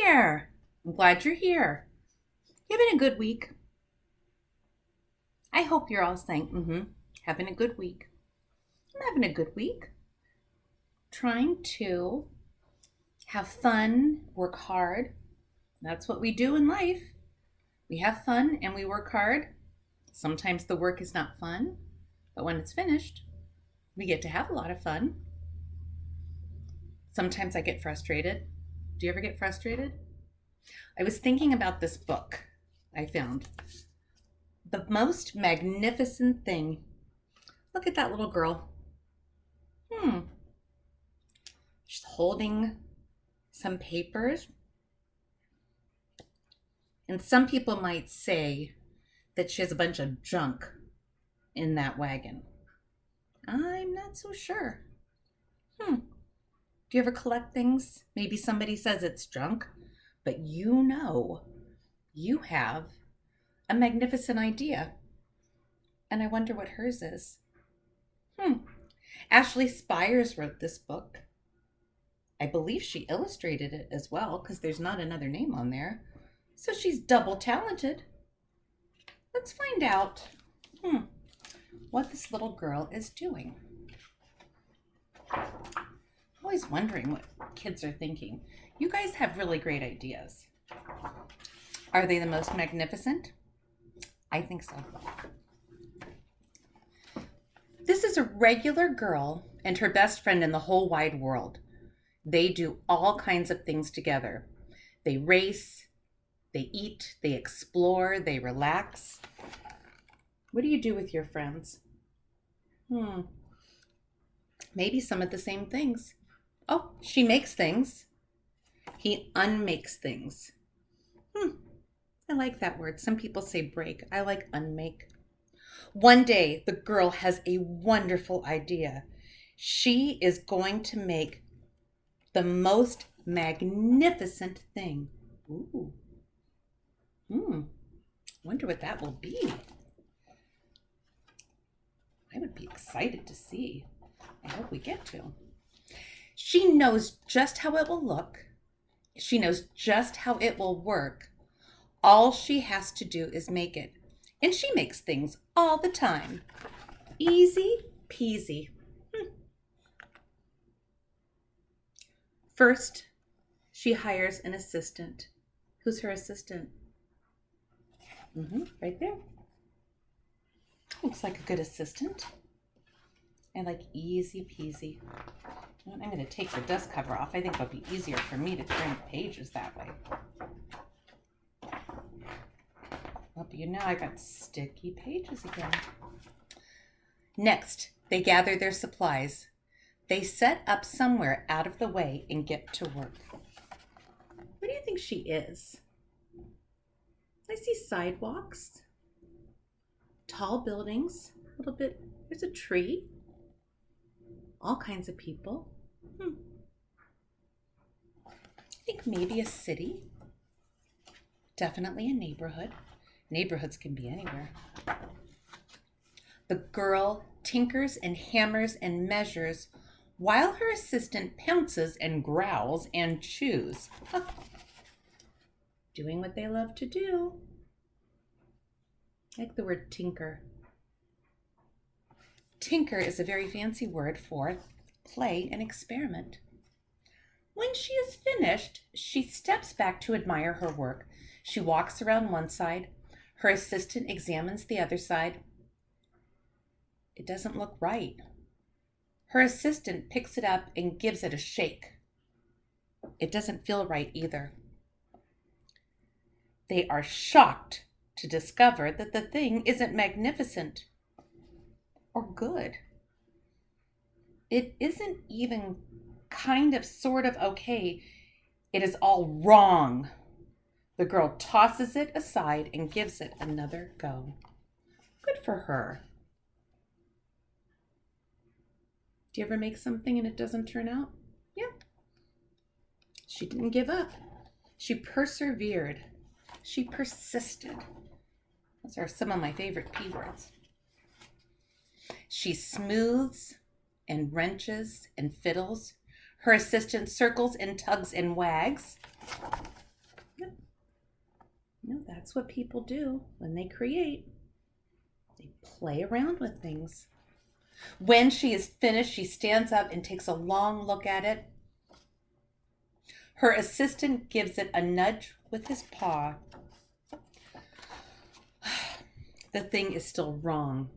there. I'm glad you're here. You having a good week? I hope you're all saying, having a good week. I'm having a good week. Trying to have fun, work hard. That's what we do in life. We have fun and we work hard. Sometimes the work is not fun, but when it's finished, we get to have a lot of fun. Sometimes I get frustrated. Do you ever get frustrated? I was thinking about this book I found. The Most Magnificent Thing. Look at that little girl. She's holding some papers. And some people might say that she has a bunch of junk in that wagon. I'm not so sure. Do you ever collect things? Maybe somebody says it's junk, but you have a magnificent idea. And I wonder what hers is. Ashley Spires wrote this book. I believe she illustrated it as well because there's not another name on there. So she's double talented. Let's find out what this little girl is doing. I'm always wondering what kids are thinking. You guys have really great ideas. Are they the most magnificent? I think so. This is a regular girl and her best friend in the whole wide world. They do all kinds of things together. They race, they eat, they explore, they relax. What do you do with your friends? Maybe some of the same things. Oh, she makes things. He unmakes things. I like that word. Some people say break. I like unmake. One day, the girl has a wonderful idea. She is going to make the most magnificent thing. Ooh. Wonder what that will be. I would be excited to see. I hope we get to. She knows just how it will look. She knows just how it will work. All she has to do is make it. And she makes things all the time. Easy peasy. First, she hires an assistant. Who's her assistant? Right there. Looks like a good assistant. I like easy peasy. I'm going to take the dust cover off. I think it'll be easier for me to turn the pages that way. Well, you know I got sticky pages again. Next, they gather their supplies. They set up somewhere out of the way and get to work. What do you think she is? I see sidewalks, tall buildings, a little bit, there's a tree, all kinds of people. I think maybe a city, definitely a neighborhood. Neighborhoods can be anywhere. The girl tinkers and hammers and measures while her assistant pounces and growls and chews. Doing what they love to do. I like the word tinker. Tinker is a very fancy word for play and experiment. When she is finished, she steps back to admire her work. She walks around one side. Her assistant examines the other side. It doesn't look right. Her assistant picks it up and gives it a shake. It doesn't feel right either. They are shocked to discover that the thing isn't magnificent or good. It isn't even kind of sort of okay. It is all wrong. The girl tosses it aside and gives it another go. Good for her. Do you ever make something and it doesn't turn out? Yeah. She didn't give up. She persevered. She persisted. Those are some of my favorite P words. She smooths and wrenches and fiddles. Her assistant circles and tugs and wags. You know, that's what people do when they create. They play around with things. When she is finished, she stands up and takes a long look at it. Her assistant gives it a nudge with his paw. The thing is still wrong.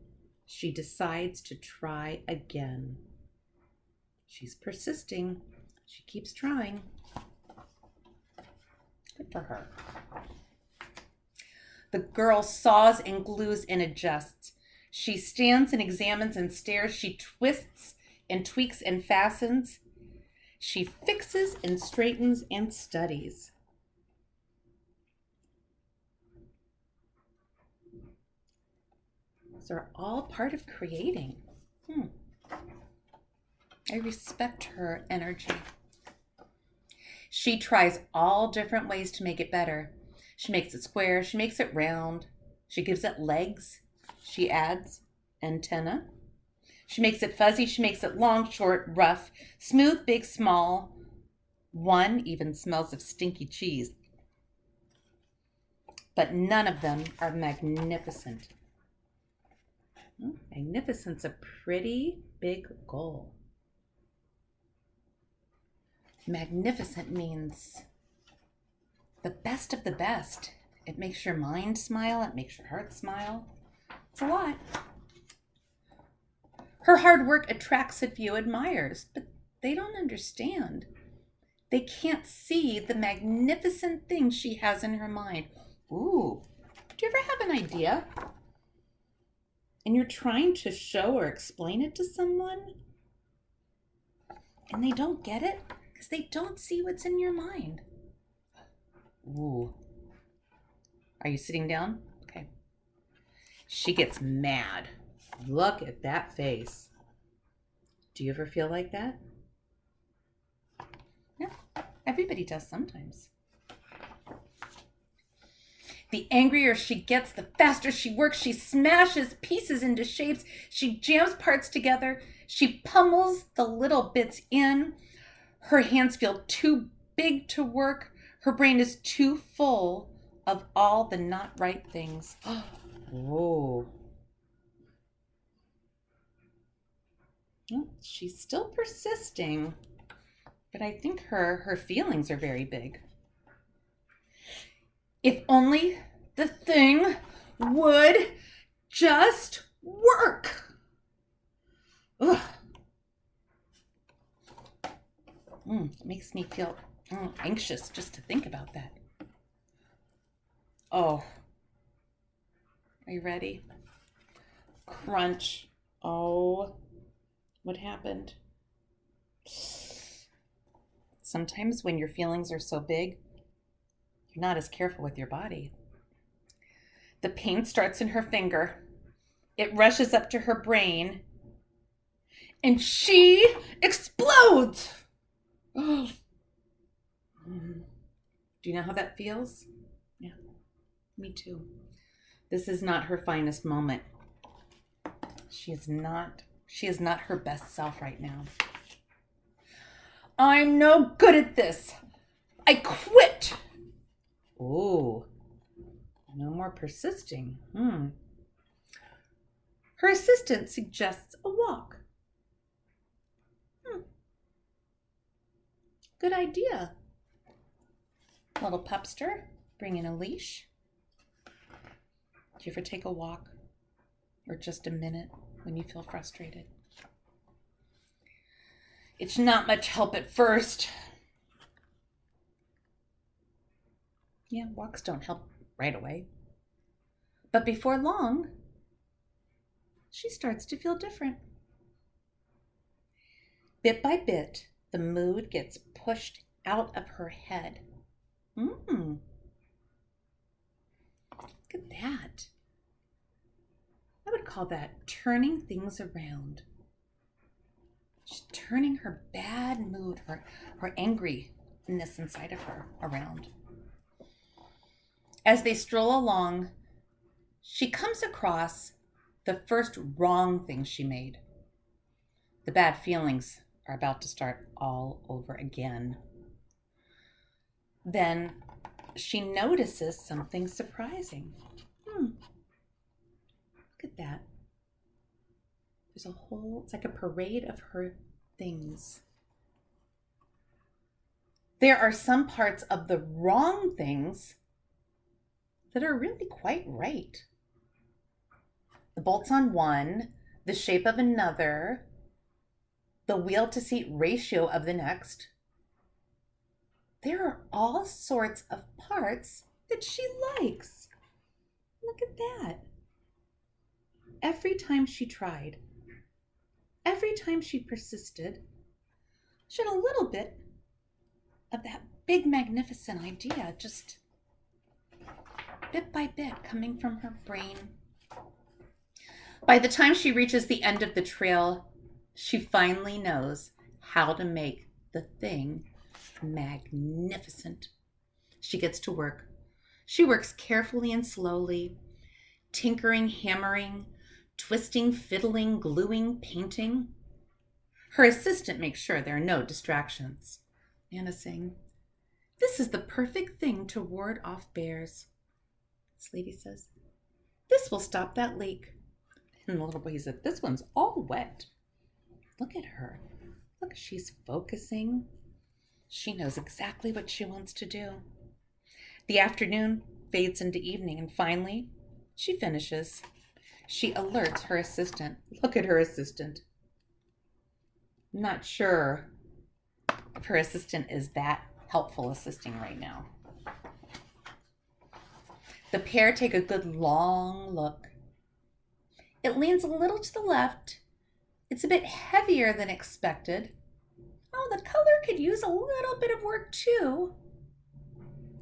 She decides to try again. She's persisting. She keeps trying. Good for her. The girl saws and glues and adjusts. She stands and examines and stares. She twists and tweaks and fastens. She fixes and straightens and studies. Those are all part of creating. I respect her energy. She tries all different ways to make it better. She makes it square. She makes it round. She gives it legs. She adds antenna. She makes it fuzzy. She makes it long, short, rough, smooth, big, small. One even smells of stinky cheese. But none of them are magnificent. Magnificent's a pretty big goal. Magnificent means the best of the best. It makes your mind smile. It makes your heart smile. It's a lot. Her hard work attracts a few admirers, but they don't understand. They can't see the magnificent things she has in her mind. Ooh, do you ever have an idea and you're trying to show or explain it to someone and they don't get it because they don't see what's in your mind? Ooh. Are you sitting down? Okay. She gets mad. Look at that face. Do you ever feel like that? Yeah, everybody does sometimes. The angrier she gets, the faster she works. She smashes pieces into shapes. She jams parts together. She pummels the little bits in. Her hands feel too big to work. Her brain is too full of all the not right things. Whoa. Well, she's still persisting, but I think her feelings are very big. If only the thing would just work. Ugh. It makes me feel anxious just to think about that. Oh, are you ready? Crunch. Oh, what happened? Sometimes when your feelings are so big, you're not as careful with your body. The pain starts in her finger. It rushes up to her brain, and she explodes. Do you know how that feels? Yeah, me too. This is not her finest moment. She is not her best self right now. I'm no good at this. I quit. Oh, no more persisting. Her assistant suggests a walk. Good idea. Little pupster, bring in a leash. Do you ever take a walk or just a minute when you feel frustrated? It's not much help at first. Yeah, walks don't help right away. But before long, she starts to feel different. Bit by bit, the mood gets pushed out of her head. Look at that. I would call that turning things around. She's turning her bad mood, her angriness inside of her around. As they stroll along, she comes across the first wrong thing she made. The bad feelings are about to start all over again. Then she notices something surprising. Look at that. There's a whole, it's like a parade of her things. There are some parts of the wrong things that are really quite right. The bolts on one, the shape of another, the wheel to seat ratio of the next. There are all sorts of parts that she likes. Look at that. Every time she tried, every time she persisted, she had a little bit of that big, magnificent idea, just bit by bit coming from her brain. By the time she reaches the end of the trail, she finally knows how to make the thing magnificent. She gets to work. She works carefully and slowly, tinkering, hammering, twisting, fiddling, gluing, painting. Her assistant makes sure there are no distractions. Anna's saying, "This is the perfect thing to ward off bears." This lady says, "This will stop that leak." And the little boy said, "This one's all wet." Look at her. Look, she's focusing. She knows exactly what she wants to do. The afternoon fades into evening, and finally, she finishes. She alerts her assistant. Look at her assistant. I'm not sure if her assistant is that helpful assisting right now. The pair take a good long look. It leans a little to the left. It's a bit heavier than expected. Oh, the color could use a little bit of work too.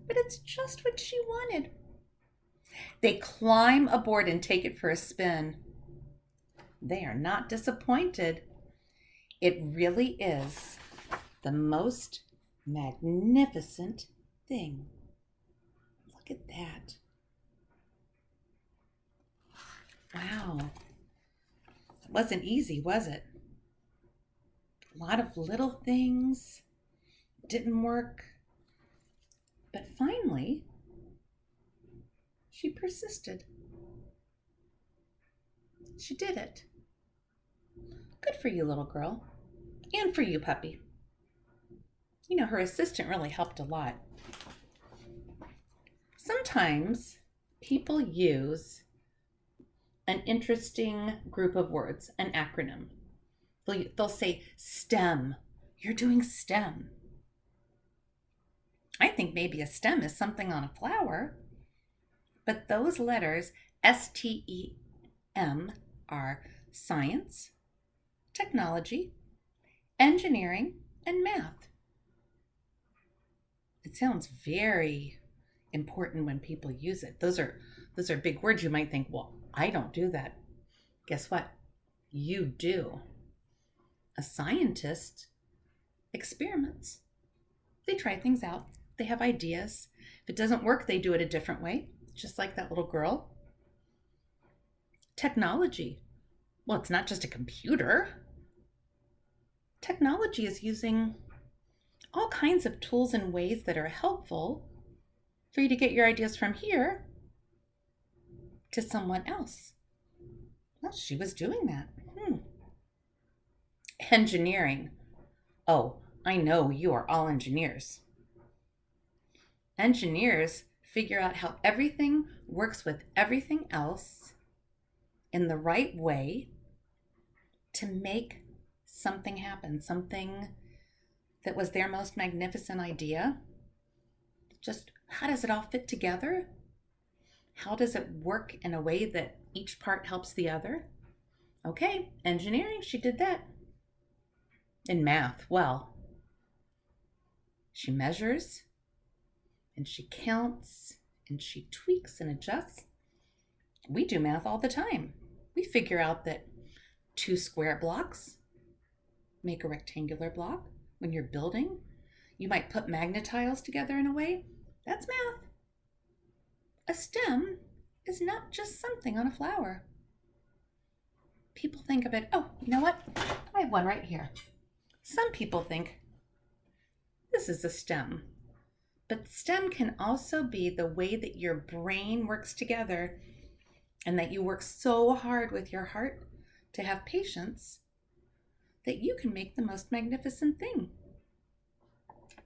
But it's just what she wanted. They climb aboard and take it for a spin. They are not disappointed. It really is the most magnificent thing. Look at that. Wow. It wasn't easy, was it? A lot of little things didn't work. But finally, she persisted. She did it. Good for you, little girl. And for you, puppy. You know, her assistant really helped a lot. Sometimes people use an interesting group of words, an acronym. They'll say STEM. You're doing STEM. I think maybe a stem is something on a flower, but those letters, STEM, are science, technology, engineering, and math. It sounds very important when people use it. Those are big words. You might think, well, I don't do that. Guess what? You do. A scientist experiments. They try things out. They have ideas. If it doesn't work, they do it a different way, just like that little girl. Technology. Well, it's not just a computer. Technology is using all kinds of tools and ways that are helpful for you to get your ideas from here to someone else. Well, she was doing that. Engineering. Oh, I know you are all engineers. Engineers figure out how everything works with everything else in the right way to make something happen, something that was their most magnificent idea. Just how does it all fit together? How does it work in a way that each part helps the other? Okay, engineering, she did that. In math, well, she measures and she counts and she tweaks and adjusts. We do math all the time. We figure out that 2 square blocks make a rectangular block. When you're building, you might put magnetiles together in a way. That's math. A stem is not just something on a flower. People think of it, oh, you know what? I have one right here. Some people think this is a stem, But STEM can also be the way that your brain works together and that you work so hard with your heart to have patience that you can make the most magnificent thing.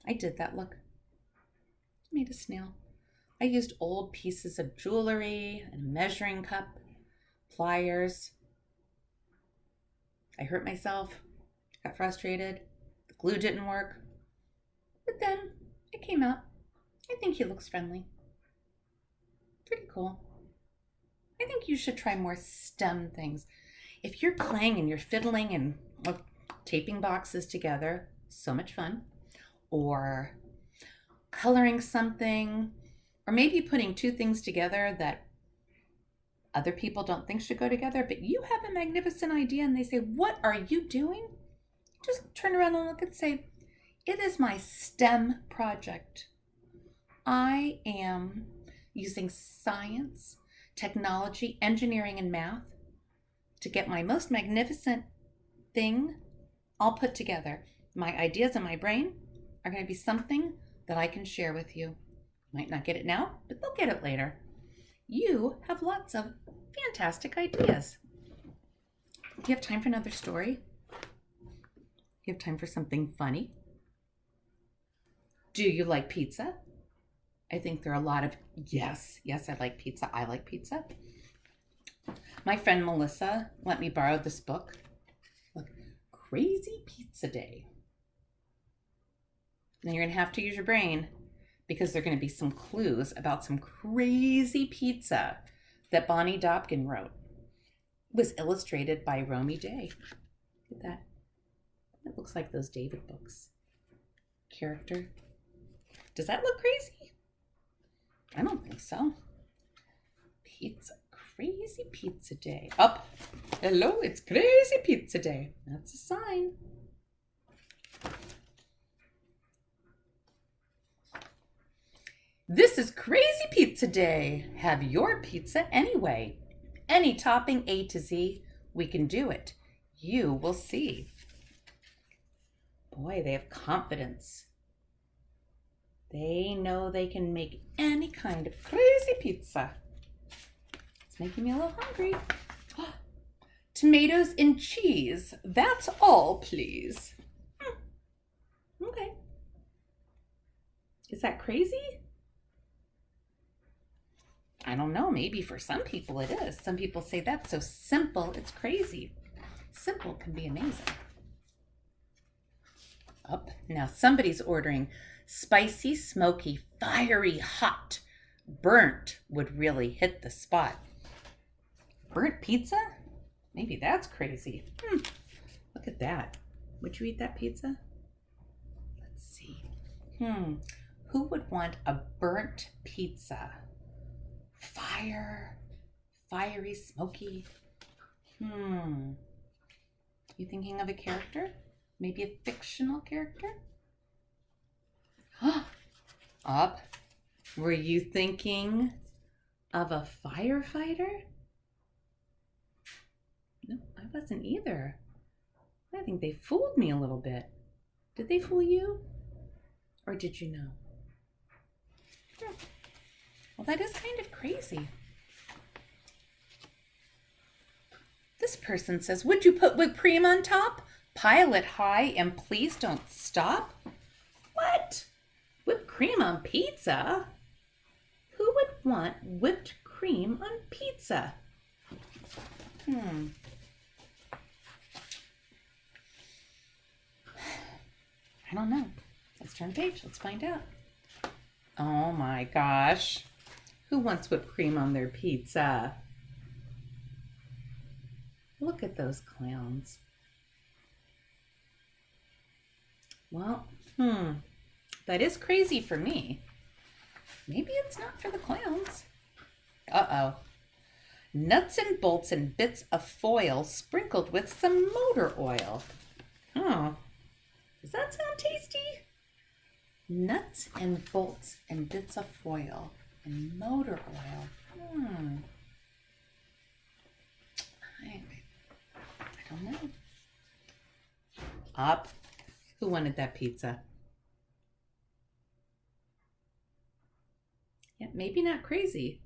I did that, look. I made a snail. I used old pieces of jewelry, a measuring cup, pliers. I hurt myself, got frustrated, the glue didn't work, but then it came out. I think he looks friendly. Pretty cool. I think you should try more STEM things. If you're playing and you're fiddling and taping boxes together, so much fun. Or coloring something, or maybe putting two things together that other people don't think should go together, but you have a magnificent idea and they say, "What are you doing?" Just turn around and look and say, "It is my STEM project. I am using science, technology, engineering, and math to get my most magnificent thing all put together. My ideas in my brain are going to be something that I can share with you. Might not get it now, but they'll get it later. You have lots of fantastic ideas." Do you have time for another story? Do you have time for something funny? Do you like pizza? I think there are a lot of yes, I like pizza. I like pizza. My friend Melissa let me borrow this book. Look, Crazy Pizza Day. Now you're going to have to use your brain because there are going to be some clues about some crazy pizza that Bonnie Dobkin wrote. It was illustrated by Romy Day. Look at that. It looks like those David books. Character. Does that look crazy? I don't think so. Pizza. Crazy Pizza Day. Up. Hello, it's Crazy Pizza Day. That's a sign. This is Crazy Pizza Day. Have your pizza anyway. Any topping A to Z, we can do it. You will see. Boy, they have confidence. They know they can make any kind of crazy pizza. It's making me a little hungry. Tomatoes and cheese. That's all, please. Okay. Is that crazy? I don't know. Maybe for some people it is. Some people say that's so simple, it's crazy. Simple can be amazing. Up. Now somebody's ordering spicy, smoky, fiery, hot. Burnt would really hit the spot. Burnt pizza? Maybe that's crazy. Look at that. Would you eat that pizza? Let's see. Who would want a burnt pizza? Fiery, smoky. You thinking of a character? Maybe a fictional character? Up. Were you thinking of a firefighter? No, I wasn't either. I think they fooled me a little bit. Did they fool you? Or did you know? Well, that is kind of crazy. This person says, would you put whipped cream on top? Pile it high and please don't stop? What? Whipped cream on pizza? Who would want whipped cream on pizza? I don't know. Let's turn the page. Let's find out. Oh my gosh. Who wants whipped cream on their pizza? Look at those clowns. Well, that is crazy for me. Maybe it's not for the clowns. Uh-oh. Nuts and bolts and bits of foil sprinkled with some motor oil. Oh, does that sound tasty? Nuts and bolts and bits of foil and motor oil. I don't know. Up. Who wanted that pizza? Yeah, maybe not crazy.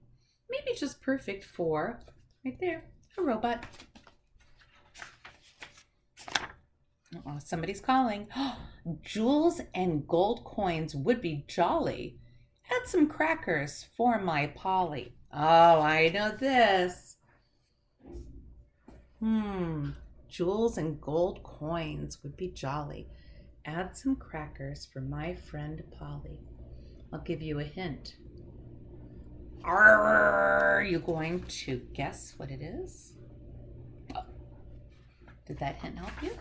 Maybe just perfect for, right there, a robot. Oh, somebody's calling. Jewels and gold coins would be jolly. Add some crackers for my Polly. Oh, I know this. Jewels and gold coins would be jolly. Add some crackers for my friend Polly. I'll give you a hint. Are you going to guess what it is? Oh, did that hint help you?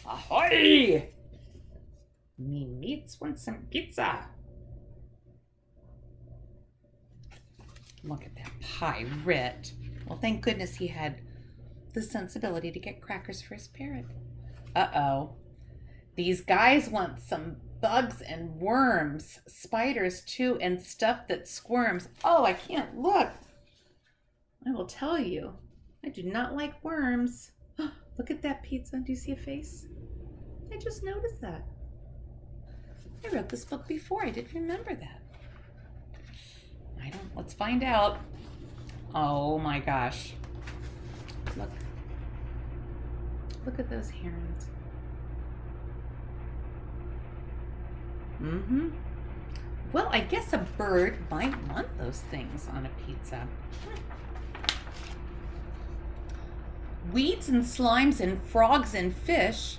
Ahoy! Me meats want some pizza. Look at that pirate. Well, thank goodness he had the sensibility to get crackers for his parrot. Uh-oh. These guys want some bugs and worms, spiders too, and stuff that squirms. Oh, I can't look. I will tell you, I do not like worms. Look at that pizza. Do you see a face? I just noticed that. I wrote this book before. I didn't remember that. Let's find out. Oh my gosh. Look at those herons. Well, I guess a bird might want those things on a pizza. Weeds and slimes and frogs and fish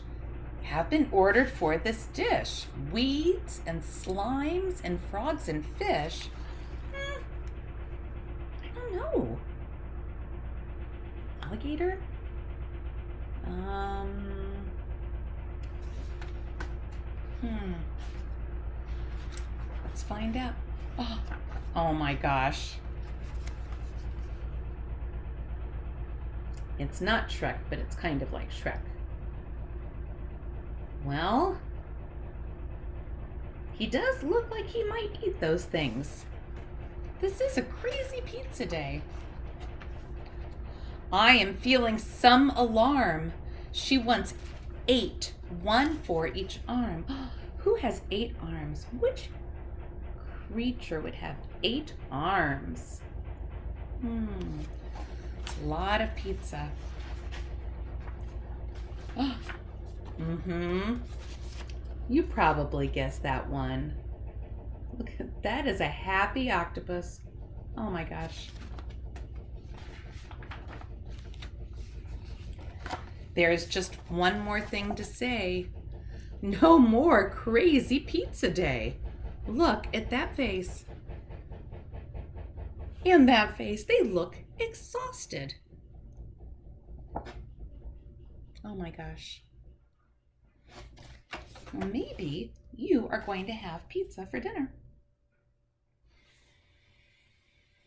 have been ordered for this dish. Weeds and slimes and frogs and fish? I don't know. Alligator? Let's find out. Oh my gosh. It's not Shrek, but it's kind of like Shrek. Well, he does look like he might eat those things. This is a crazy pizza day. I am feeling some alarm. She wants 8, 1 for each arm. Who has 8 arms? Which creature would have 8 arms? It's a lot of pizza. You probably guessed that one. Look, that is a happy octopus. Oh my gosh. There's just one more thing to say. No more crazy pizza day. Look at that face. And that face, they look exhausted. Oh my gosh. Well, maybe you are going to have pizza for dinner.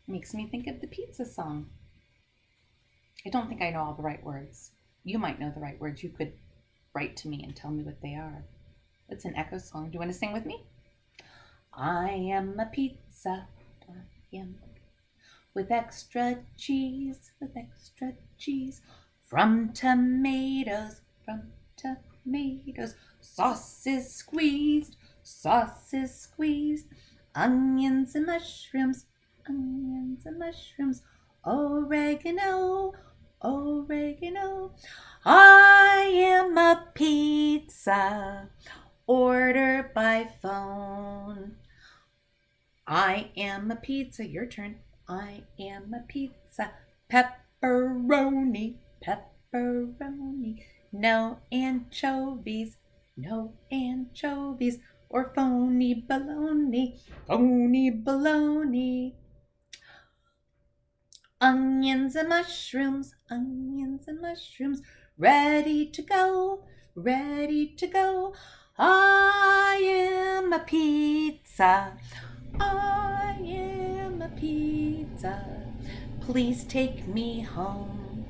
Makes me think of the pizza song. I don't think I know all the right words. You might know the right words. You could write to me and tell me what they are. It's an Echo song. Do you want to sing with me? I am a pizza. I am with extra cheese, from tomatoes, sauce is squeezed, onions and mushrooms, oregano. I am a pizza, order by phone. I am a pizza, your turn. I am a pizza, pepperoni, no anchovies, or phony baloney, onions and mushrooms, ready to go. I am a pizza, please take me home.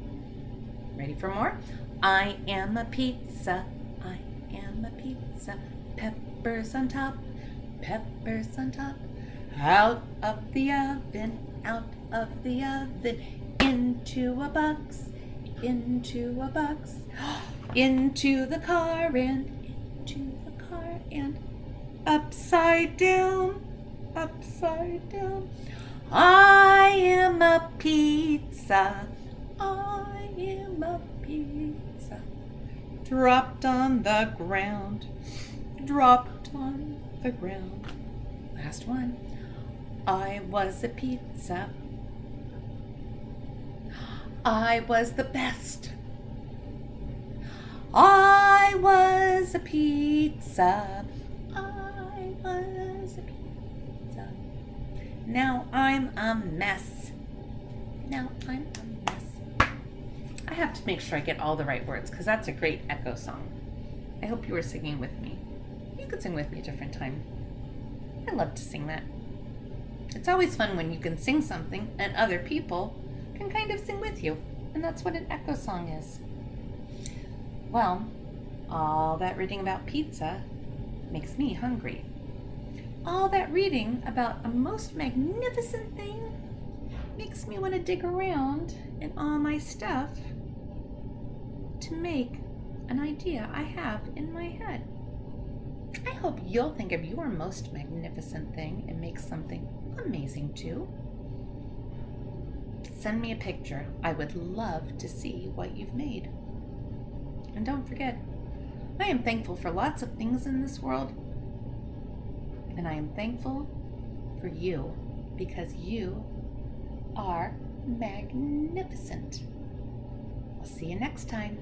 Ready for more? I am a pizza, peppers on top, out of the oven, into a box, into the car and upside down, upside down. I am a pizza. I am a pizza. Dropped on the ground. Dropped on the ground. Last one. I was a pizza. I was the best. I was a pizza. I was a pizza. Now I'm a mess. Now I'm a mess. I have to make sure I get all the right words because that's a great Echo song. I hope you were singing with me. You could sing with me a different time. I love to sing that. It's always fun when you can sing something and other people can kind of sing with you. And that's what an Echo song is. Well, all that reading about pizza makes me hungry. All that reading about a most magnificent thing makes me want to dig around in all my stuff to make an idea I have in my head. I hope you'll think of your most magnificent thing and make something amazing too. Send me a picture. I would love to see what you've made. And don't forget, I am thankful for lots of things in this world. And I am thankful for you because you are magnificent. I'll see you next time.